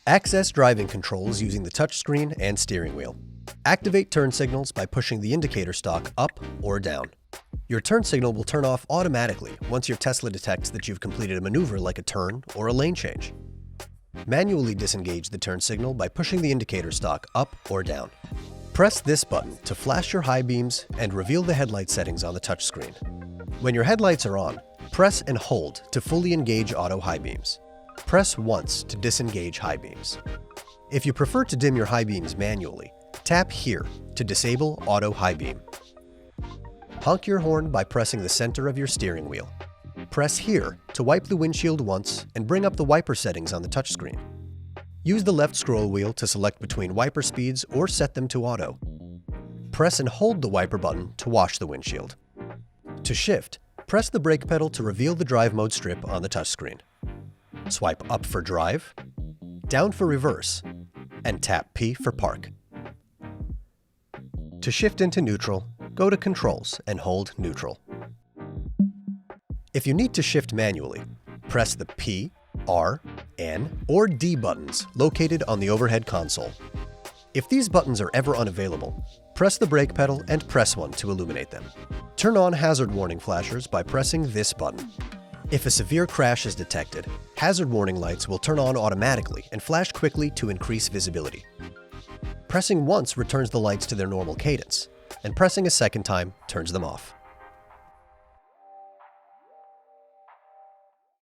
Access driving controls using the touchscreen and steering wheel. Activate turn signals by pushing the indicator stalk up or down. Your turn signal will turn off automatically once your Tesla detects that you've completed a maneuver like a turn or a lane change. Manually disengage the turn signal by pushing the indicator stalk up or down. Press this button to flash your high beams and reveal the headlight settings on the touchscreen. When your headlights are on, press and hold to fully engage auto high beams. Press once to disengage high beams. If you prefer to dim your high beams manually, tap here to disable auto high beam. Honk your horn by pressing the center of your steering wheel. Press here to wipe the windshield once and bring up the wiper settings on the touchscreen. Use the left scroll wheel to select between wiper speeds or set them to auto. Press and hold the wiper button to wash the windshield. To shift, press the brake pedal to reveal the drive mode strip on the touchscreen. Swipe up for drive, down for reverse, and tap P for park. To shift into neutral, go to Controls and hold Neutral. If you need to shift manually, press the P, R, N, or D buttons located on the overhead console. If these buttons are ever unavailable, press the brake pedal and press one to illuminate them. Turn on hazard warning flashers by pressing this button. If a severe crash is detected, hazard warning lights will turn on automatically and flash quickly to increase visibility. Pressing once returns the lights to their normal cadence, and pressing a second time turns them off.